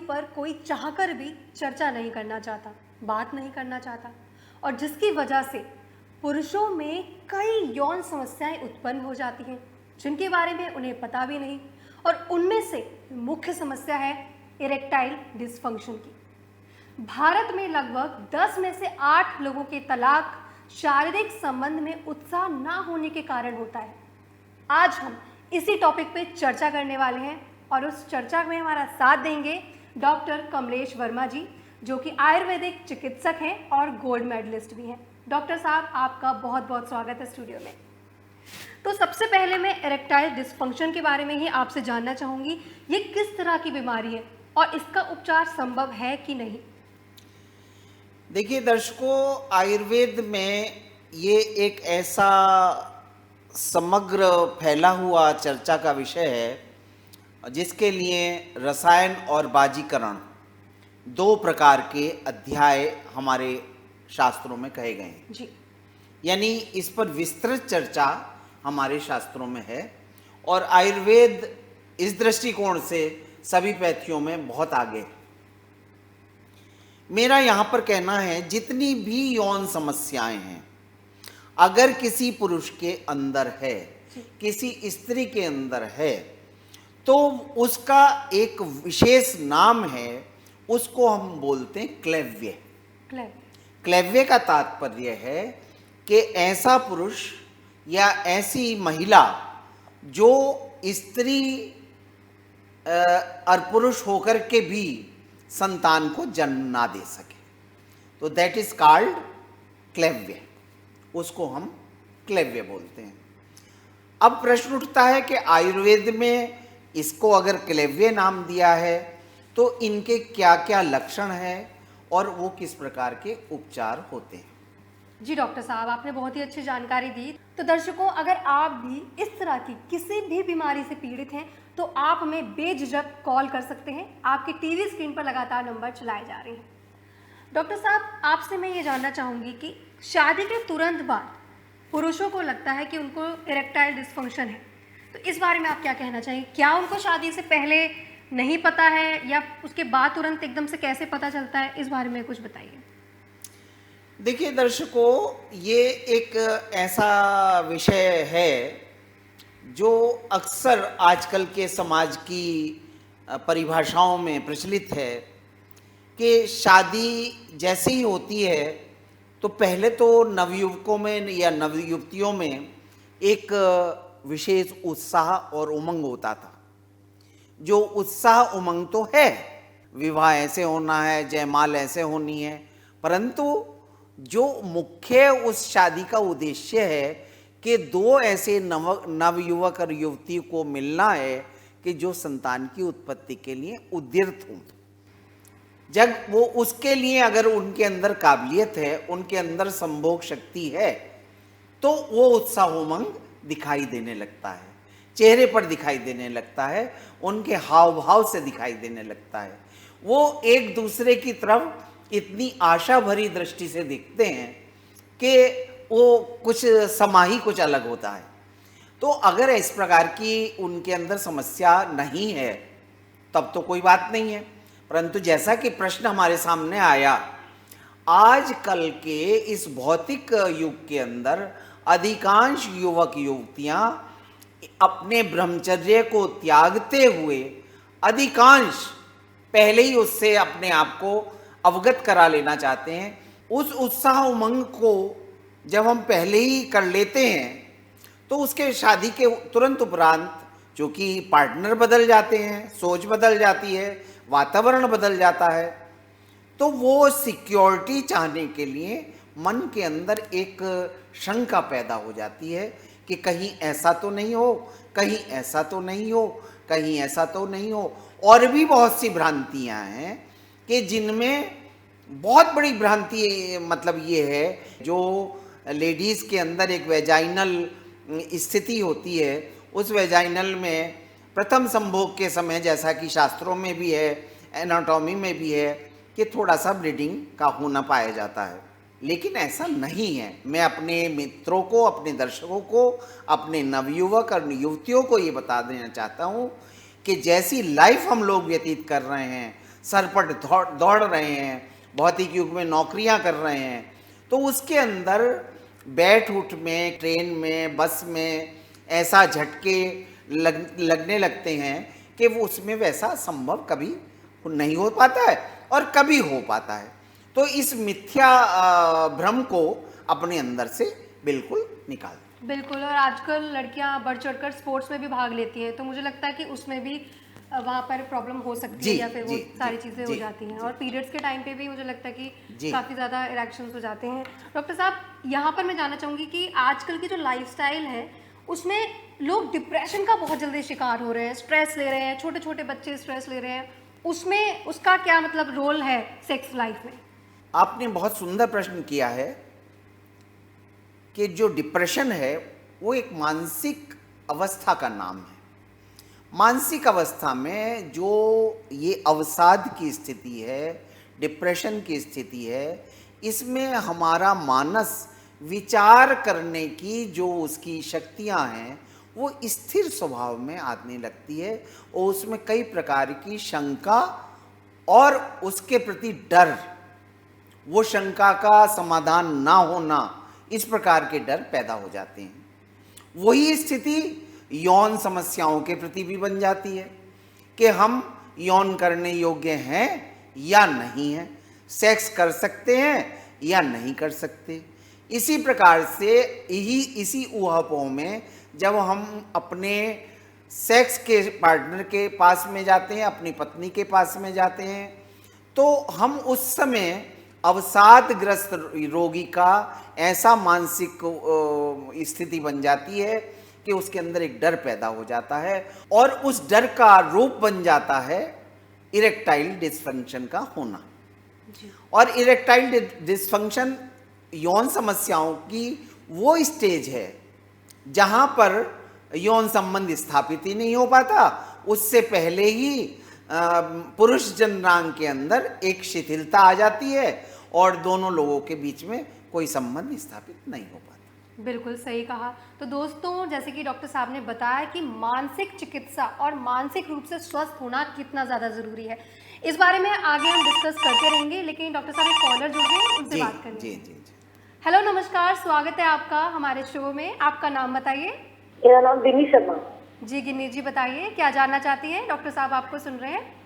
पर कोई चाहकर भी चर्चा नहीं करना चाहता, बात नहीं करना चाहता, और जिसकी वजह से पुरुषों में कई यौन समस्याएं उत्पन्न हो जाती हैं जिनके बारे में उन्हें पता भी नहीं। और उनमें से मुख्य समस्या है इरेक्टाइल डिसफंक्शन की। भारत में लगभग 10 में से 8 लोगों के तलाक शारीरिक संबंध में उत्साह ना होने के कारण होता है। आज हम इसी टॉपिक पे चर्चा करने वाले हैं और उस चर्चा में हमारा साथ देंगे डॉक्टर कमलेश वर्मा जी, जो कि आयुर्वेदिक चिकित्सक हैं और गोल्ड मेडलिस्ट भी हैं। डॉक्टर साहब, आपका बहुत बहुत स्वागत है स्टूडियो में। तो सबसे पहले मैं इरेक्टाइल डिसफंक्शन के बारे में ही आपसे जानना चाहूँगी, ये किस तरह की बीमारी है और इसका उपचार संभव है कि नहीं? देखिए दर्शकों, आयुर्वेद में ये एक ऐसा समग्र फैला हुआ चर्चा का विषय है जिसके लिए रसायन और बाजीकरण 2 प्रकार के अध्याय हमारे शास्त्रों में कहे गए हैं जी। यानी इस पर विस्तृत चर्चा हमारे शास्त्रों में है और आयुर्वेद इस दृष्टिकोण से सभी पैथियों में बहुत आगे है। मेरा यहाँ पर कहना है, जितनी भी यौन समस्याएं हैं, अगर किसी पुरुष के अंदर है, किसी स्त्री के अंदर है, तो उसका एक विशेष नाम है, उसको हम बोलते हैं क्लैव्य। क्लैव्य का तात्पर्य है कि ऐसा पुरुष या ऐसी महिला जो स्त्री और पुरुष होकर के भी संतान को जन्म ना दे सके, तो दैट इज कॉल्ड क्लैव्य। उसको हम क्लैव्य बोलते हैं। अब प्रश्न उठता है कि आयुर्वेद में इसको अगर क्लैव्य नाम दिया है तो इनके क्या क्या लक्षण हैं और वो किस प्रकार के उपचार होते हैं। जी डॉक्टर साहब, आपने बहुत ही अच्छी जानकारी दी। तो दर्शकों, अगर आप भी इस तरह की किसी भी बीमारी से पीड़ित हैं तो आप हमें बेझिझक कॉल कर सकते हैं। आपके टीवी स्क्रीन पर लगातार नंबर चलाए जा रहे हैं। डॉक्टर साहब, आपसे मैं ये जानना चाहूँगी कि शादी के तुरंत बाद पुरुषों को लगता है कि उनको इरेक्टाइल डिसफंक्शन है, तो इस बारे में आप क्या कहना चाहिए? क्या उनको शादी से पहले नहीं पता है या उसके बाद तुरंत एकदम से कैसे पता चलता है? इस बारे में कुछ बताइए। देखिए दर्शकों, ये एक ऐसा विषय है जो अक्सर आजकल के समाज की परिभाषाओं में प्रचलित है कि शादी जैसे ही होती है तो पहले तो नवयुवकों में या नवयुवतियों में एक विशेष उत्साह और उमंग होता था। जो उत्साह उमंग तो है, विवाह ऐसे होना है, जयमाल ऐसे होनी है, परंतु जो मुख्य उस शादी का उद्देश्य है कि 2 ऐसे नवयुवक और युवती को मिलना है कि जो संतान की उत्पत्ति के लिए उद्यत हों। जब वो उसके लिए अगर उनके अंदर काबिलियत है, उनके अंदर संभोग शक्ति है, तो वो उत्साह उमंग दिखाई देने लगता है, चेहरे पर दिखाई देने लगता है, उनके हाव भाव से दिखाई देने लगता है। वो एक दूसरे की तरफ इतनी आशा भरी दृष्टि से देखते हैं कि वो कुछ समा ही कुछ अलग होता है। तो अगर इस प्रकार की उनके अंदर समस्या नहीं है तब तो कोई बात नहीं है, परंतु जैसा कि प्रश्न हमारे सामने आया, आजकल के इस भौतिक युग के अंदर अधिकांश युवक युवतियां अपने ब्रह्मचर्य को त्यागते हुए अधिकांश पहले ही उससे अपने आप को अवगत करा लेना चाहते हैं। उस उत्साह उमंग को जब हम पहले ही कर लेते हैं तो उसके शादी के तुरंत उपरांत, चूँकि पार्टनर बदल जाते हैं, सोच बदल जाती है, वातावरण बदल जाता है, तो वो सिक्योरिटी चाहने के लिए मन के अंदर एक शंका पैदा हो जाती है कि कहीं ऐसा तो नहीं हो, कहीं ऐसा तो नहीं हो, कहीं ऐसा तो नहीं हो। और भी बहुत सी भ्रांतियां हैं कि जिनमें बहुत बड़ी भ्रांति मतलब ये है, जो लेडीज़ के अंदर एक वेजाइनल स्थिति होती है, उस वेजाइनल में प्रथम संभोग के समय, जैसा कि शास्त्रों में भी है, एनाटॉमी में भी है, कि थोड़ा सा ब्लीडिंग का होना पाया जाता है, लेकिन ऐसा नहीं है। मैं अपने मित्रों को, अपने दर्शकों को, अपने नवयुवक और युवतियों को ये बता देना चाहता हूँ कि जैसी लाइफ हम लोग व्यतीत कर रहे हैं, सरपट दौड़ रहे हैं, भौतिक युग में नौकरियां कर रहे हैं, तो उसके अंदर बैठ उठ में, ट्रेन में, बस में ऐसा झटके लगने लगते हैं कि वो उसमें वैसा संभव कभी नहीं हो पाता है और कभी हो पाता है। तो इस मिथ्या भ्रम को अपने अंदर से बिल्कुल निकाल दें। बिल्कुल, और आजकल लड़कियां बढ़ चढ़कर स्पोर्ट्स में भी भाग लेती हैं, तो मुझे लगता है कि उसमें भी वहाँ पर प्रॉब्लम हो सकती है या फिर वो सारी चीज़ें हो जाती हैं। और पीरियड्स के टाइम पे भी मुझे लगता है कि काफ़ी ज़्यादा इरेक्शंस हो जाते हैं। डॉक्टर साहब, यहाँ पर मैं जानना चाहूँगी कि आजकल की जो लाइफस्टाइल है उसमें लोग डिप्रेशन का बहुत जल्दी शिकार हो रहे हैं, स्ट्रेस ले रहे हैं, छोटे छोटे बच्चे स्ट्रेस ले रहे हैं, उसमें उसका क्या मतलब रोल है सेक्स लाइफ में? आपने बहुत सुंदर प्रश्न किया है कि जो डिप्रेशन है वो एक मानसिक अवस्था का नाम है। मानसिक अवस्था में जो ये अवसाद की स्थिति है, डिप्रेशन की स्थिति है, इसमें हमारा मानस विचार करने की जो उसकी शक्तियां हैं वो स्थिर स्वभाव में आने लगती है और उसमें कई प्रकार की शंका और उसके प्रति डर, वो शंका का समाधान ना होना, इस प्रकार के डर पैदा हो जाते हैं। वही स्थिति यौन समस्याओं के प्रति भी बन जाती है कि हम यौन करने योग्य हैं या नहीं हैं, सेक्स कर सकते हैं या नहीं कर सकते। इसी प्रकार से इसी ऊहापोह में जब हम अपने सेक्स के पार्टनर के पास में जाते हैं, अपनी पत्नी के पास में जाते हैं, तो हम उस समय अवसादग्रस्त रोगी का ऐसा मानसिक स्थिति बन जाती है कि उसके अंदर एक डर पैदा हो जाता है और उस डर का रूप बन जाता है इरेक्टाइल डिसफंक्शन का होना। और इरेक्टाइल डिसफंक्शन यौन समस्याओं की वो स्टेज है जहां पर यौन संबंध स्थापित ही नहीं हो पाता, उससे पहले ही पुरुष जननांग के अंदर एक शिथिलता आ जाती है और दोनों लोगों के बीच में कोई संबंध स्थापित नहीं हो पाता। बिल्कुल सही कहा। तो दोस्तों, जैसे कि डॉक्टर साहब ने बताया कि मानसिक चिकित्सा और मानसिक रूप से स्वस्थ होना कितना ज़्यादा ज़रूरी है, इस बारे में आगे हम डिस्कस करते रहेंगे। लेकिन डॉक्टर साहब एक कॉलर जुड़ गए, उनसे बात करेंगे। जी जी जी। हेलो, नमस्कार, स्वागत है आपका हमारे शो में। आपका नाम बताइए। मेरा नाम गिन्नी शर्मा। जी गिन्नी जी, बताइए क्या जानना चाहती हैं? डॉक्टर साहब आपको सुन रहे हैं।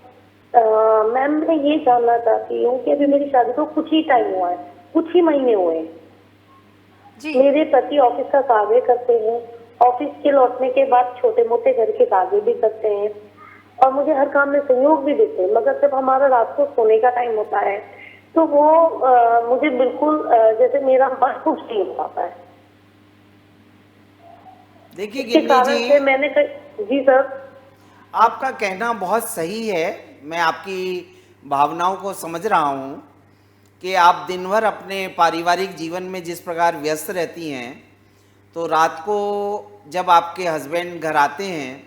मैम, मैं ये जानना चाहती हूँ कि अभी मेरी शादी को कुछ ही टाइम हुआ है, कुछ ही महीने हुए हैं जी। मेरे पति ऑफिस का कार्य करते हैं, ऑफिस के लौटने के बाद छोटे मोटे घर के कार्य भी करते हैं और मुझे हर काम में सहयोग भी देते हैं, मगर जब हमारा रात को सोने का टाइम होता है तो वो मुझे बिल्कुल जैसे मेरा मन खुश नहीं हो पाता है। देखिए गिन्नी जी, मैंने जी सर, आपका कहना बहुत सही है, मैं आपकी भावनाओं को समझ रहा हूँ कि आप दिन भर अपने पारिवारिक जीवन में जिस प्रकार व्यस्त रहती हैं, तो रात को जब आपके हस्बैंड घर आते हैं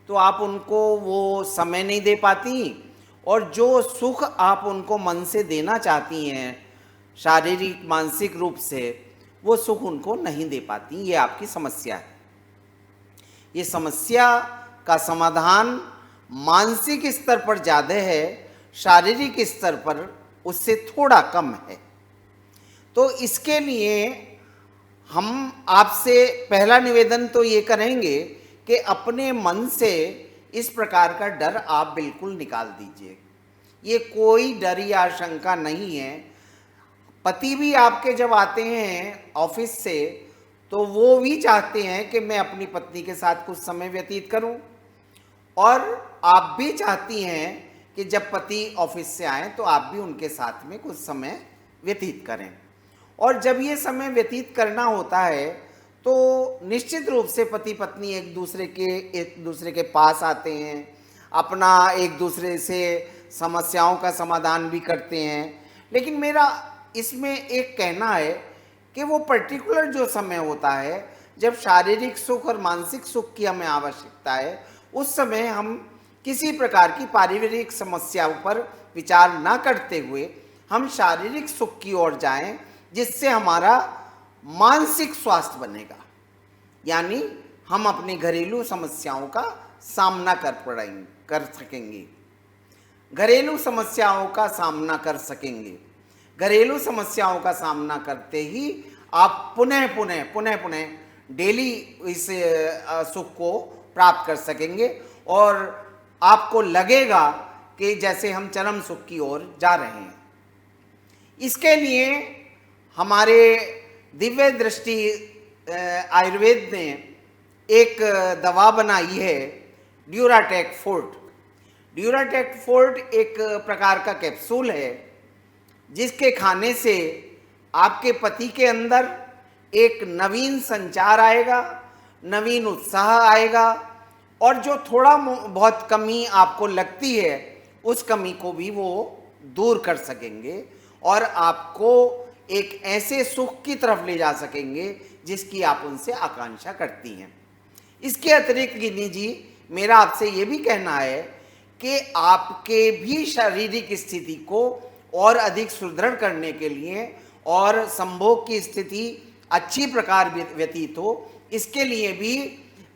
तो आप उनको वो समय नहीं दे पाती और जो सुख आप उनको मन से देना चाहती हैं, शारीरिक मानसिक रूप से, वो सुख उनको नहीं दे पाती। ये आपकी समस्या है। ये समस्या का समाधान मानसिक स्तर पर ज़्यादा है, शारीरिक स्तर पर उससे थोड़ा कम है। तो इसके लिए हम आपसे पहला निवेदन तो ये करेंगे कि अपने मन से इस प्रकार का डर आप बिल्कुल निकाल दीजिए। ये कोई डर या आशंका नहीं है। पति भी आपके जब आते हैं ऑफिस से तो वो भी चाहते हैं कि मैं अपनी पत्नी के साथ कुछ समय व्यतीत करूं और आप भी चाहती हैं कि जब पति ऑफिस से आए तो आप भी उनके साथ में कुछ समय व्यतीत करें। और जब ये समय व्यतीत करना होता है तो निश्चित रूप से पति पत्नी एक दूसरे के पास आते हैं, अपना एक दूसरे से समस्याओं का समाधान भी करते हैं। लेकिन मेरा इसमें एक कहना है कि वो पर्टिकुलर जो समय होता है जब शारीरिक सुख और मानसिक सुख की हमें आवश्यकता है, उस समय हम किसी प्रकार की पारिवारिक समस्याओं पर विचार ना करते हुए हम शारीरिक सुख की ओर जाएं, जिससे हमारा मानसिक स्वास्थ्य बनेगा, यानी हम अपनी घरेलू समस्याओं का सामना कर सकेंगे। घरेलू समस्याओं का सामना कर सकेंगे। घरेलू समस्याओं का सामना करते ही आप पुनः पुनः डेली इस सुख को प्राप्त कर सकेंगे और आपको लगेगा कि जैसे हम चरम सुख की ओर जा रहे हैं। इसके लिए हमारे दिव्य दृष्टि आयुर्वेद ने एक दवा बनाई है, ड्यूराटेक फोर्ट। ड्यूराटेक फोर्ट एक प्रकार का कैप्सूल है जिसके खाने से आपके पति के अंदर एक नवीन संचार आएगा, नवीन उत्साह आएगा और जो थोड़ा बहुत कमी आपको लगती है उस कमी को भी वो दूर कर सकेंगे और आपको एक ऐसे सुख की तरफ ले जा सकेंगे जिसकी आप उनसे आकांक्षा करती हैं। इसके अतिरिक्त गिनी जी, मेरा आपसे ये भी कहना है कि आपके भी शारीरिक स्थिति को और अधिक सुदृढ़ करने के लिए और संभोग की स्थिति अच्छी प्रकार व्यतीत हो, इसके लिए भी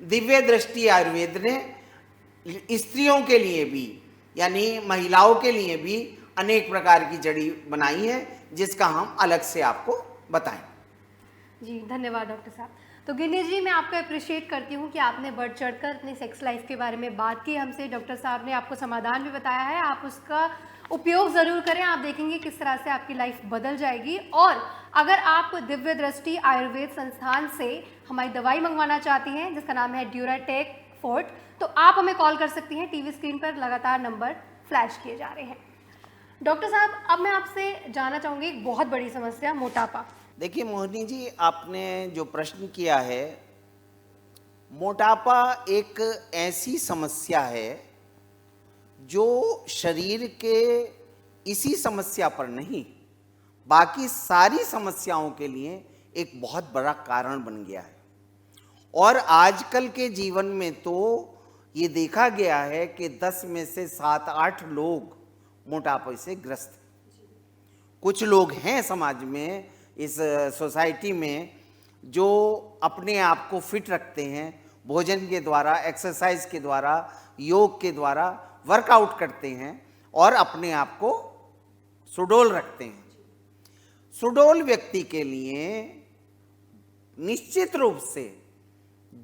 दिव्य दृष्टि आयुर्वेद ने स्त्रियों के लिए भी यानी महिलाओं के लिए भी अनेक प्रकार की जड़ी बनाई है जिसका हम अलग से आपको बताएं। जी धन्यवाद डॉक्टर साहब। तो गिनी जी, मैं आपको अप्रिशिएट करती हूँ कि आपने बढ़ चढ़कर अपने सेक्स लाइफ के बारे में बात की हमसे। डॉक्टर साहब ने आपको समाधान भी बताया है, आप उसका उपयोग ज़रूर करें। आप देखेंगे किस तरह से आपकी लाइफ बदल जाएगी। और अगर आप दिव्य दृष्टि आयुर्वेद संस्थान से हमारी दवाई मंगवाना चाहती हैं जिसका नाम है ड्यूराटेक फोर्ट, तो आप हमें कॉल कर सकती हैं। टीवी स्क्रीन पर लगातार नंबर फ्लैश किए जा रहे हैं। डॉक्टर साहब, अब मैं आपसे जानना चाहूँगी एक बहुत बड़ी समस्या, मोटापा। देखिए मोहिनी जी, आपने जो प्रश्न किया है, मोटापा एक ऐसी समस्या है जो शरीर के इसी समस्या पर नहीं, बाकी सारी समस्याओं के लिए एक बहुत बड़ा कारण बन गया है। और आजकल के जीवन में तो ये देखा गया है कि 10 में से 7-8 लोग मोटापे से ग्रस्त हैं। कुछ लोग हैं समाज में, इस सोसाइटी में, जो अपने आप को फिट रखते हैं, भोजन के द्वारा, एक्सरसाइज के द्वारा, योग के द्वारा वर्कआउट करते हैं और अपने आप को सुडौल रखते हैं। सुडौल व्यक्ति के लिए निश्चित रूप से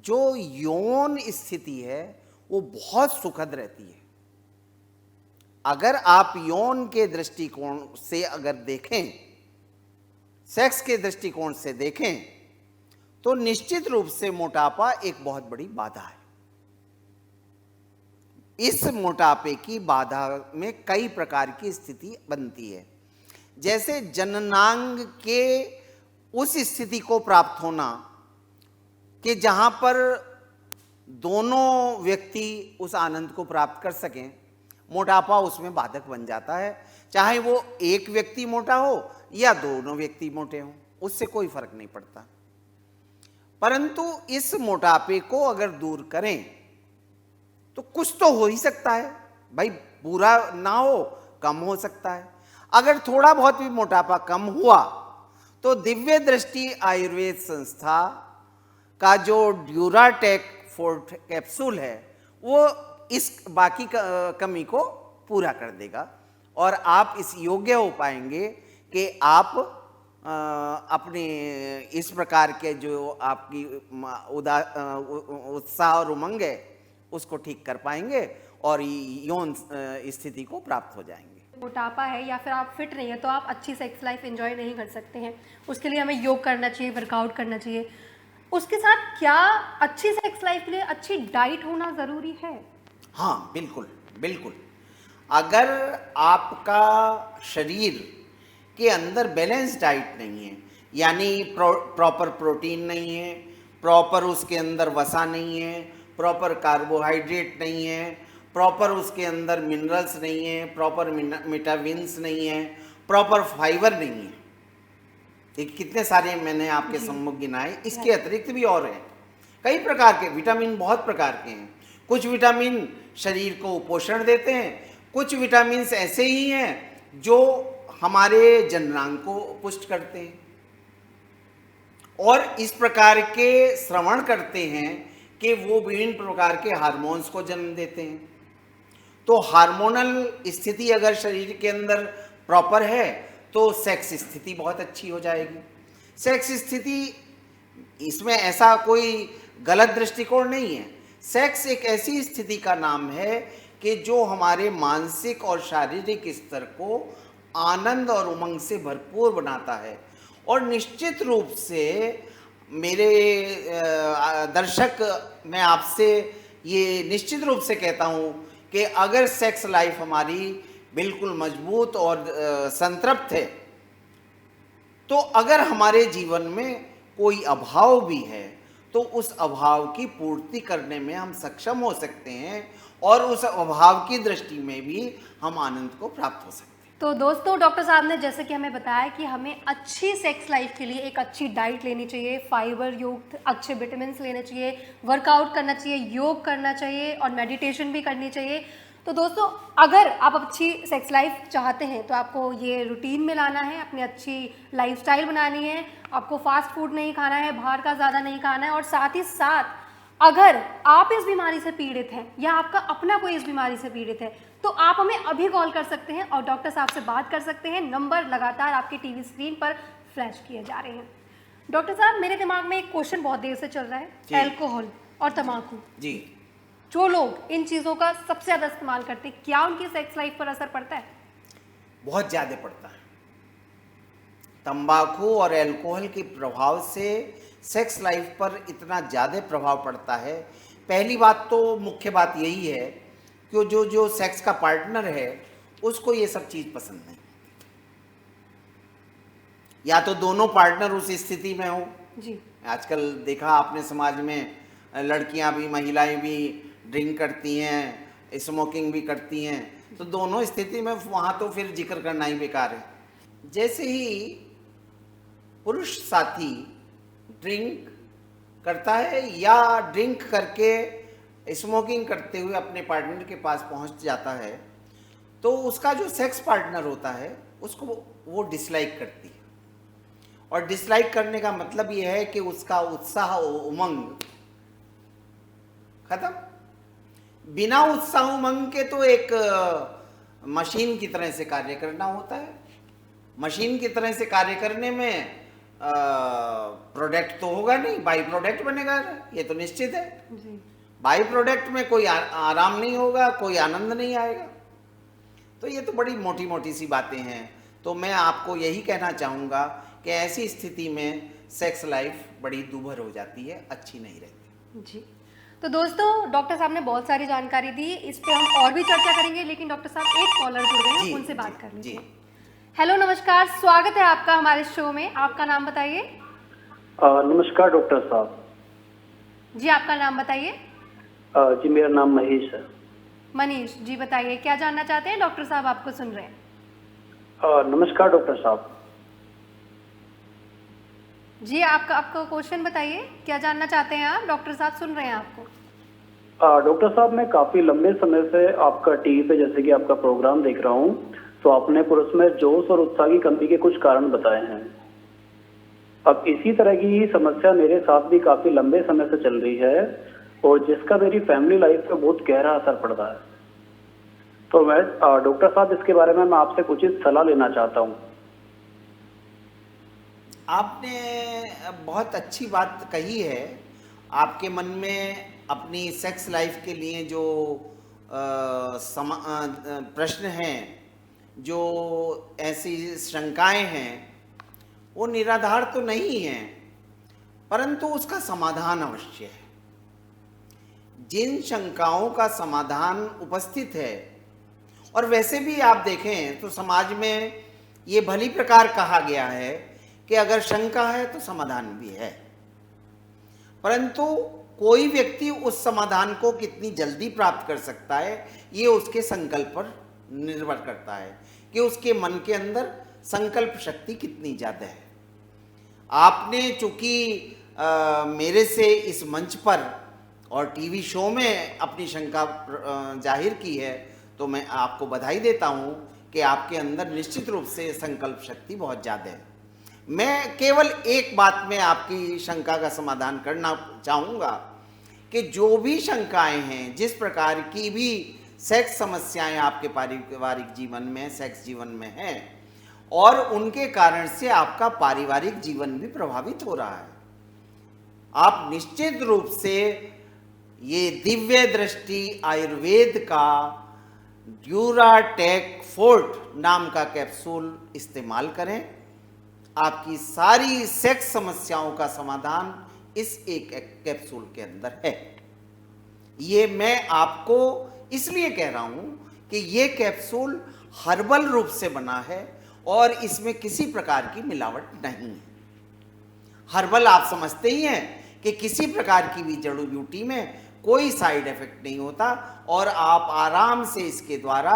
जो यौन स्थिति है वो बहुत सुखद रहती है। अगर आप यौन के दृष्टिकोण से अगर देखें, सेक्स के दृष्टिकोण से देखें, तो निश्चित रूप से मोटापा एक बहुत बड़ी बाधा है। इस मोटापे की बाधा में कई प्रकार की स्थिति बनती है, जैसे जननांग के उस स्थिति को प्राप्त होना कि जहां पर दोनों व्यक्ति उस आनंद को प्राप्त कर सकें, मोटापा उसमें बाधक बन जाता है। चाहे वो एक व्यक्ति मोटा हो या दोनों व्यक्ति मोटे हों, उससे कोई फर्क नहीं पड़ता। परंतु इस मोटापे को अगर दूर करें तो कुछ तो हो ही सकता है भाई, पूरा ना हो, कम हो सकता है। अगर थोड़ा बहुत भी मोटापा कम हुआ तो दिव्य दृष्टि आयुर्वेद संस्था का जो ड्यूराटेक फोर्ट कैप्सूल है वो इस बाकी कमी को पूरा कर देगा और आप इस योग्य हो पाएंगे कि आप अपने इस प्रकार के जो आपकी उत्साह और उमंग है उसको ठीक कर पाएंगे और यौन स्थिति को प्राप्त हो जाएंगे। मोटापा है या फिर आप फिट नहीं है तो आप अच्छी सेक्स लाइफ एंजॉय नहीं कर सकते हैं। उसके लिए हमें योग करना चाहिए, वर्कआउट करना चाहिए। उसके साथ क्या अच्छी सेक्स लाइफ के लिए अच्छी डाइट होना ज़रूरी है? हाँ, बिल्कुल बिल्कुल। अगर आपका शरीर के अंदर बैलेंस डाइट नहीं है, यानी प्रॉपर प्रोटीन नहीं है, प्रॉपर उसके अंदर वसा नहीं है, प्रॉपर कार्बोहाइड्रेट नहीं है, प्रॉपर उसके अंदर मिनरल्स नहीं है, प्रॉपर विटामिन्स नहीं है, प्रॉपर फाइबर नहीं है, ठीक, कितने सारे मैंने आपके सम्मुख गिनाए। इसके अतिरिक्त भी और हैं कई प्रकार के विटामिन, बहुत प्रकार के हैं। कुछ विटामिन शरीर को पोषण देते हैं, कुछ विटामिन ऐसे ही हैं जो हमारे जननांग को पुष्ट करते हैं और इस प्रकार के श्रवण करते हैं कि वो विभिन्न प्रकार के हार्मोन्स को जन्म देते हैं। तो हार्मोनल स्थिति अगर शरीर के अंदर प्रॉपर है तो सेक्स स्थिति बहुत अच्छी हो जाएगी। सेक्स स्थिति, इसमें ऐसा कोई गलत दृष्टिकोण नहीं है। सेक्स एक ऐसी स्थिति का नाम है कि जो हमारे मानसिक और शारीरिक स्तर को आनंद और उमंग से भरपूर बनाता है। और निश्चित रूप से मेरे दर्शक, मैं आपसे ये निश्चित रूप से कहता हूँ कि अगर सेक्स लाइफ हमारी बिल्कुल मजबूत और संतृप्त है, तो अगर हमारे जीवन में कोई अभाव भी है तो उस अभाव की पूर्ति करने में हम सक्षम हो सकते हैं और उस अभाव की दृष्टि में भी हम आनंद को प्राप्त हो सकते हैं। तो दोस्तों, डॉक्टर साहब ने जैसे कि हमें बताया कि हमें अच्छी सेक्स लाइफ के लिए एक अच्छी डाइट लेनी चाहिए, फाइबर युक्त अच्छे विटामिन लेने चाहिए, वर्कआउट करना चाहिए, योग करना चाहिए और मेडिटेशन भी करनी चाहिए। तो दोस्तों, अगर आप अच्छी सेक्स लाइफ चाहते हैं तो आपको ये रूटीन में लाना है, अपनी अच्छी लाइफस्टाइल बनानी है, आपको फास्ट फूड नहीं खाना है, बाहर का ज़्यादा नहीं खाना है। और साथ ही साथ अगर आप इस बीमारी से पीड़ित हैं या आपका अपना कोई इस बीमारी से पीड़ित है तो आप हमें अभी कॉल कर सकते हैं और डॉक्टर साहब से बात कर सकते हैं। नंबर लगातार आपके टीवी स्क्रीन पर फ्लैश किए जा रहे हैं। डॉक्टर साहब, मेरे दिमाग में एक क्वेश्चन बहुत देर से चल रहा है, अल्कोहल और तम्बाकू। जी, जो लोग इन चीज़ों का सबसे ज़्यादा इस्तेमाल करते हैं, क्या उनकी सेक्स लाइफ पर असर पड़ता है? बहुत ज़्यादा पड़ता है। तंबाकू और अल्कोहल के प्रभाव से सेक्स लाइफ पर इतना ज़्यादा प्रभाव पड़ता है। पहली बात तो, मुख्य बात यही है कि जो सेक्स का पार्टनर है उसको ये सब चीज़ पसंद नहीं, या तो दोनों पार्टनर उस स्थिति में हो। जी, आजकल देखा आपने समाज में, लड़कियां भी महिलाएं भी ड्रिंक करती हैं, स्मोकिंग भी करती हैं, तो दोनों स्थिति में वहाँ तो फिर जिक्र करना ही बेकार है। जैसे ही पुरुष साथी ड्रिंक करता है या ड्रिंक करके स्मोकिंग करते हुए अपने पार्टनर के पास पहुँच जाता है, तो उसका जो सेक्स पार्टनर होता है उसको वो डिसलाइक करती है। और डिसलाइक करने का मतलब ये है कि उसका उत्साह उमंग खत्म। बिना उत्साह उमंग के तो एक मशीन की तरह से कार्य करना होता है। मशीन की तरह से कार्य करने में प्रोडक्ट तो होगा नहीं, बाई प्रोडक्ट बनेगा, ये तो निश्चित है। जी, बाई प्रोडक्ट में कोई आराम नहीं होगा, कोई आनंद नहीं आएगा। तो ये तो बड़ी मोटी मोटी सी बातें हैं। तो मैं आपको यही कहना चाहूँगा कि ऐसी स्थिति में सेक्स लाइफ बड़ी दूभर हो जाती है, अच्छी नहीं रहती। जी। तो दोस्तों, डॉक्टर साहब ने बहुत सारी जानकारी दी, इस पे हम और भी चर्चा करेंगे, लेकिन डॉक्टर साहब एक कॉलर जुड़ गए हैं, उनसे बात कर लीजिए। हेलो, नमस्कार, स्वागत है आपका हमारे शो में। आपका नाम बताइए। नमस्कार डॉक्टर साहब। जी, आपका नाम बताइए। जी, मेरा नाम महेश है। मनीष जी, बताइए क्या जानना चाहते हैं? डॉक्टर साहब आपको सुन रहे हैं। नमस्कार डॉक्टर साहब। जी, आपका क्वेश्चन बताइए, क्या जानना चाहते हैं आप? डॉक्टर साहब सुन रहे हैं आपको। डॉक्टर साहब, मैं काफी लंबे समय से आपका टीवी पे जैसे कि आपका प्रोग्राम देख रहा हूँ, तो आपने पुरुष में जोश और उत्साह की कमी के कुछ कारण बताए हैं। अब इसी तरह की समस्या मेरे साथ भी काफी लंबे समय से चल रही है और जिसका मेरी फैमिली लाइफ पे बहुत गहरा असर पड़ रहा है। तो मैं डॉक्टर साहब, इसके बारे में मैं आपसे कुछ सलाह लेना चाहता हूँ। आपने बहुत अच्छी बात कही है। आपके मन में अपनी सेक्स लाइफ के लिए जो प्रश्न हैं, जो ऐसी शंकाएं हैं, वो निराधार तो नहीं हैं, परंतु उसका समाधान अवश्य है। जिन शंकाओं का समाधान उपस्थित है, और वैसे भी आप देखें तो समाज में ये भली प्रकार कहा गया है कि अगर शंका है तो समाधान भी है, परंतु कोई व्यक्ति उस समाधान को कितनी जल्दी प्राप्त कर सकता है, ये उसके संकल्प पर निर्भर करता है कि उसके मन के अंदर संकल्प शक्ति कितनी ज़्यादा है। आपने चूंकि मेरे से इस मंच पर और टीवी शो में अपनी शंका जाहिर की है, तो मैं आपको बधाई देता हूँ कि आपके अंदर निश्चित रूप से संकल्प शक्ति बहुत ज़्यादा है। मैं केवल एक बात में आपकी शंका का समाधान करना चाहूँगा कि जो भी शंकाएं हैं, जिस प्रकार की भी सेक्स समस्याएं आपके पारिवारिक जीवन में, सेक्स जीवन में हैं और उनके कारण से आपका पारिवारिक जीवन भी प्रभावित हो रहा है, आप निश्चित रूप से ये दिव्य दृष्टि आयुर्वेद का ड्यूराटेक फोर्ट नाम का कैप्सूल इस्तेमाल करें। आपकी सारी सेक्स समस्याओं का समाधान इस एक कैप्सूल के अंदर है। ये मैं आपको इसलिए कह रहा हूं कि ये कैप्सूल हर्बल रूप से बना है और इसमें किसी प्रकार की मिलावट नहीं है। हर्बल आप समझते ही हैं कि किसी प्रकार की भी जड़ी बूटी में कोई साइड इफेक्ट नहीं होता और आप आराम से इसके द्वारा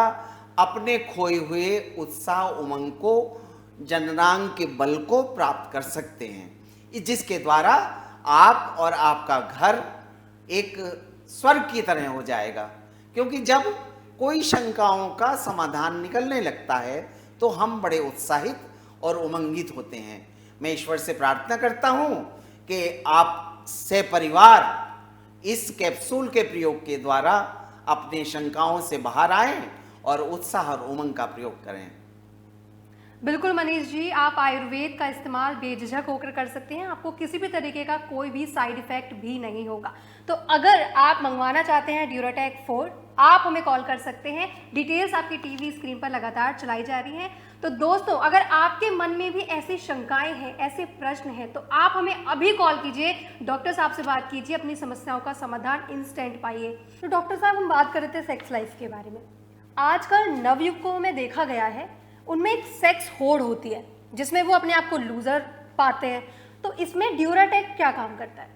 अपने खोए हुए उत्साह, उमंग को, जननांग के बल को प्राप्त कर सकते हैं, जिसके द्वारा आप और आपका घर एक स्वर्ग की तरह हो जाएगा। क्योंकि जब कोई शंकाओं का समाधान निकलने लगता है तो हम बड़े उत्साहित और उमंगित होते हैं। मैं ईश्वर से प्रार्थना करता हूं कि आप से परिवार इस कैप्सूल के प्रयोग के द्वारा अपने शंकाओं से बाहर आएं और उत्साह और उमंग का प्रयोग करें। बिल्कुल मनीष जी, आप आयुर्वेद का इस्तेमाल बेझिझक होकर कर सकते हैं, आपको किसी भी तरीके का कोई भी साइड इफेक्ट भी नहीं होगा। तो अगर आप मंगवाना चाहते हैं ड्यूराटेक 4, आप हमें कॉल कर सकते हैं। डिटेल्स आपकी टीवी स्क्रीन पर लगातार चलाई जा रही हैं। तो दोस्तों, अगर आपके मन में भी ऐसी शंकाएं हैं, ऐसे प्रश्न हैं, तो आप हमें अभी कॉल कीजिए, डॉक्टर साहब से बात कीजिए, अपनी समस्याओं का समाधान इंस्टेंट पाइए। तो डॉक्टर साहब, हम बात कर रहे थे सेक्स लाइफ के बारे में। आजकल नवयुवकों में देखा गया है, उनमें एक सेक्स होड़ होती है जिसमें वो अपने आप को लूजर पाते हैं। तो इसमें ड्यूराटेक क्या काम करता है?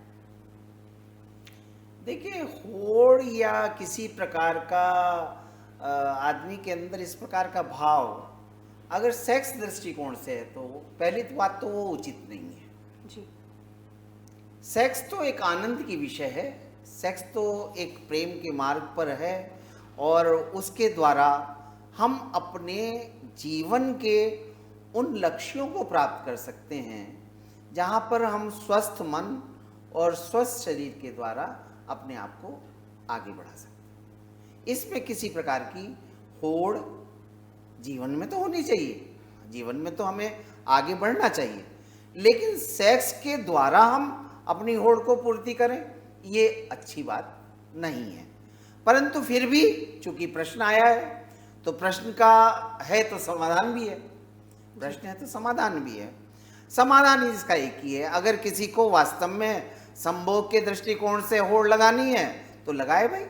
देखिए, होड़ या किसी प्रकार का आदमी के अंदर इस प्रकार का भाव अगर सेक्स दृष्टिकोण से है तो पहली बात तो वो उचित नहीं है जी। सेक्स तो एक आनंद की विषय है, सेक्स तो एक प्रेम के मार्ग पर है और उसके द्वारा हम अपने जीवन के उन लक्ष्यों को प्राप्त कर सकते हैं जहाँ पर हम स्वस्थ मन और स्वस्थ शरीर के द्वारा अपने आप को आगे बढ़ा सकते हैं। इसमें किसी प्रकार की होड़ जीवन में तो होनी चाहिए, जीवन में तो हमें आगे बढ़ना चाहिए, लेकिन सेक्स के द्वारा हम अपनी होड़ को पूर्ति करें ये अच्छी बात नहीं है। परंतु फिर भी चूंकि प्रश्न आया है तो प्रश्न का है तो समाधान भी है, प्रश्न है तो समाधान भी है। समाधान इसका एक ही है, अगर किसी को वास्तव में संभोग के दृष्टिकोण से होड़ लगानी है तो लगाए भाई।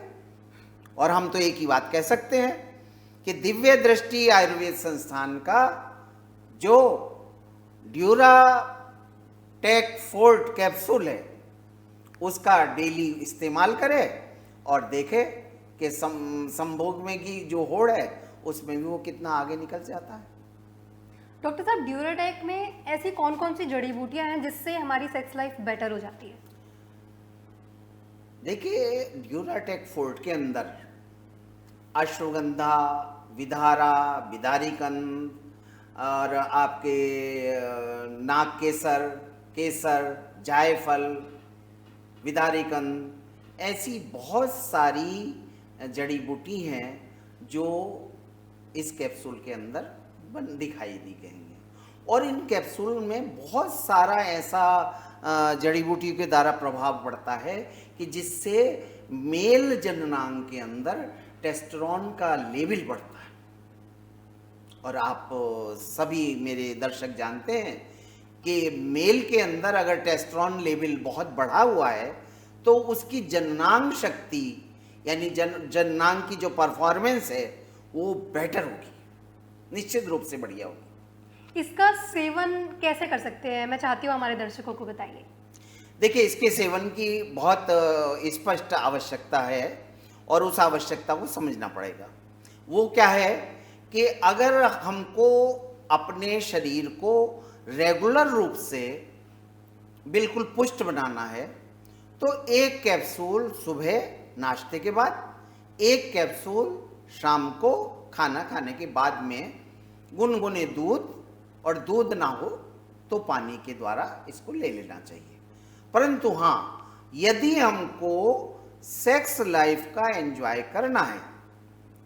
और हम तो एक ही बात कह सकते हैं कि दिव्य दृष्टि आयुर्वेद संस्थान का जो ड्यूराटेक फोर्ट कैप्सूल है उसका डेली इस्तेमाल करे और देखे कि संभोग में की जो होड़ है उसमें भी वो कितना आगे निकल जाता है। डॉक्टर साहब, ड्यूराटेक में ऐसी कौन कौन सी जड़ी बूटियां हैं जिससे हमारी सेक्स लाइफ बेटर हो जाती है? देखिए, ड्यूराटेक फोर्ट के अंदर अश्वगंधा, विधारा, विदारीकंद और आपके नाग केसर, केसर, जायफल, विदारीकंद, ऐसी बहुत सारी जड़ी बूटी हैं जो इस कैप्सूल के अंदर दिखाई दी गई हैं। और इन कैप्सूल में बहुत सारा ऐसा जड़ी बूटियों के द्वारा प्रभाव पड़ता है कि जिससे मेल जननांग के अंदर टेस्टोस्टेरोन का लेवल बढ़ता है। और आप सभी मेरे दर्शक जानते हैं कि मेल के अंदर अगर टेस्टोस्टेरोन लेवल बहुत बढ़ा हुआ है तो उसकी जननांग शक्ति यानी जननांग की जो परफॉर्मेंस है वो बेटर होगी, निश्चित रूप से बढ़िया होगी। इसका सेवन कैसे कर सकते हैं, मैं चाहती हूँ हमारे दर्शकों को बताइए। देखिए, इसके सेवन की बहुत स्पष्ट आवश्यकता है और उस आवश्यकता को समझना पड़ेगा। वो क्या है कि अगर हमको अपने शरीर को रेगुलर रूप से बिल्कुल पुष्ट बनाना है तो एक कैप्सूल सुबह नाश्ते के बाद, एक कैप्सूल शाम को खाना खाने के बाद में गुनगुने दूध, और दूध ना हो तो पानी के द्वारा इसको ले लेना चाहिए। परंतु हाँ, यदि हमको सेक्स लाइफ का एंजॉय करना है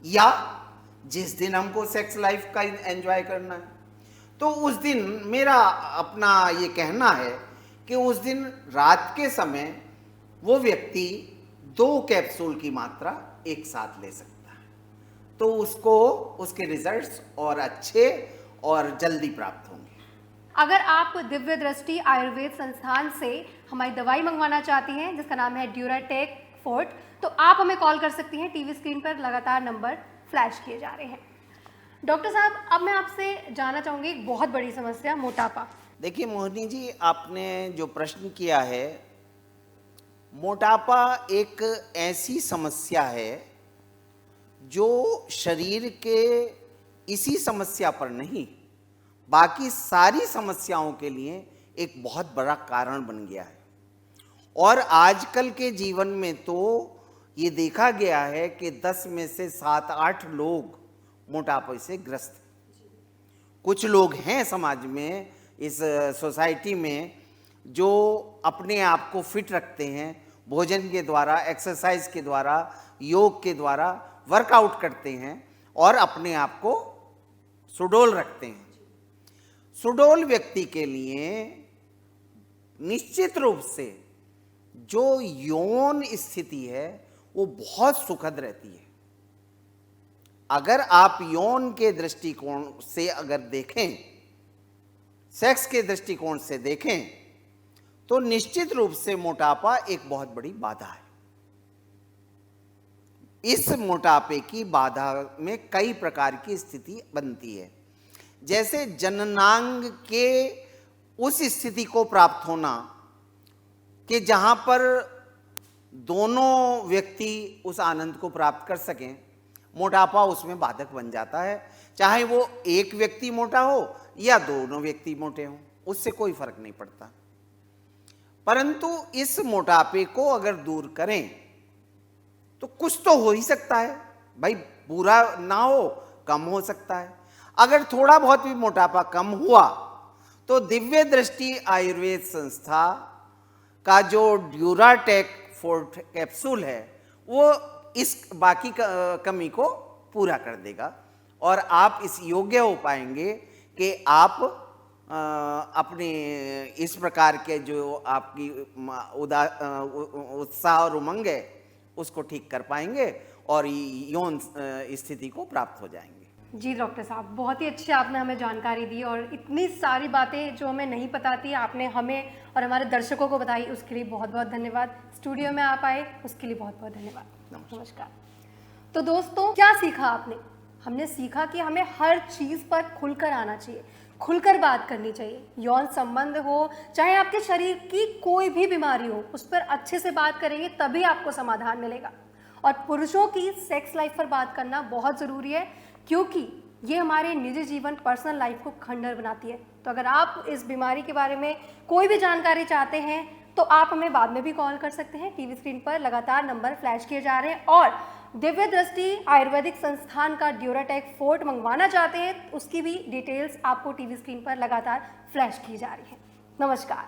या जिस दिन हमको सेक्स लाइफ का एंजॉय करना है। तो उस दिन मेरा अपना ये कहना है कि उस दिन रात के समय वो व्यक्ति 2 कैप्सूल की मात्रा एक साथ ले सकता है, तो उसको उसके रिजल्ट्स और अच्छे और जल्दी प्राप्त होंगे। अगर आप दिव्य दृष्टि आयुर्वेद संस्थान से हमारी दवाई मंगवाना चाहती हैं जिसका नाम है ड्यूराटेक फोर्ट, तो आप हमें कॉल कर सकती हैं। टीवी स्क्रीन पर लगातार नंबर फ्लैश किए जा रहे हैं। डॉक्टर साहब, अब मैं आपसे जानना चाहूँगी एक बहुत बड़ी समस्या, मोटापा। देखिए मोहिनी जी, आपने जो प्रश्न किया है, मोटापा एक ऐसी समस्या है जो शरीर के इसी समस्या पर नहीं, बाकी सारी समस्याओं के लिए एक बहुत बड़ा कारण बन गया है। और आजकल के जीवन में तो ये देखा गया है कि 10 में से 7-8 लोग मोटापे से ग्रस्त हैं। कुछ लोग हैं समाज में, इस सोसाइटी में, जो अपने आप को फिट रखते हैं, भोजन के द्वारा, एक्सरसाइज के द्वारा, योग के द्वारा वर्कआउट करते हैं और अपने आप को सुडौल रखते हैं। सुडौल व्यक्ति के लिए निश्चित रूप से जो यौन स्थिति है वो बहुत सुखद रहती है। अगर आप यौन के दृष्टिकोण से अगर देखें, सेक्स के दृष्टिकोण से देखें, तो निश्चित रूप से मोटापा एक बहुत बड़ी बाधा है। इस मोटापे की बाधा में कई प्रकार की स्थिति बनती है, जैसे जननांग के उस स्थिति को प्राप्त होना कि जहां पर दोनों व्यक्ति उस आनंद को प्राप्त कर सकें, मोटापा उसमें बाधक बन जाता है। चाहे वो एक व्यक्ति मोटा हो या दोनों व्यक्ति मोटे हों, उससे कोई फर्क नहीं पड़ता। परंतु इस मोटापे को अगर दूर करें तो कुछ तो हो ही सकता है भाई, पूरा ना हो, कम हो सकता है। अगर थोड़ा बहुत भी मोटापा कम हुआ तो दिव्य दृष्टि आयुर्वेद संस्था का जो ड्यूराटेक फोर्ट कैप्सूल है वो इस बाकी कमी को पूरा कर देगा और आप इस योग्य हो पाएंगे कि आप अपने इस प्रकार के जो आपकी उत्साह और उमंग है उसको ठीक कर पाएंगे और यौन स्थिति को प्राप्त हो जाएंगे। जी डॉक्टर साहब, बहुत ही अच्छी आपने हमें जानकारी दी और इतनी सारी बातें जो हमें नहीं पता थी आपने हमें और हमारे दर्शकों को बताई, उसके लिए बहुत बहुत धन्यवाद। स्टूडियो में आप आए उसके लिए बहुत बहुत धन्यवाद। नमस्कार। तो दोस्तों, क्या सीखा आपने? हमने सीखा कि हमें हर चीज़ पर खुलकर आना चाहिए, खुलकर बात करनी चाहिए। यौन संबंध हो, चाहे आपके शरीर की कोई भी बीमारी हो, उस पर अच्छे से बात करेंगे तभी आपको समाधान मिलेगा। और पुरुषों की सेक्स लाइफ पर बात करना बहुत ज़रूरी है, क्योंकि ये हमारे निजी जीवन, पर्सनल लाइफ को खंडर बनाती है। तो अगर आप इस बीमारी के बारे में कोई भी जानकारी चाहते हैं तो आप हमें बाद में भी कॉल कर सकते हैं। टीवी स्क्रीन पर लगातार नंबर फ्लैश किए जा रहे हैं। और दिव्य दृष्टि आयुर्वेदिक संस्थान का ड्यूराटेक फोर्ट मंगवाना चाहते हैं, उसकी भी डिटेल्स आपको टीवी स्क्रीन पर लगातार फ्लैश की जा रही है। नमस्कार।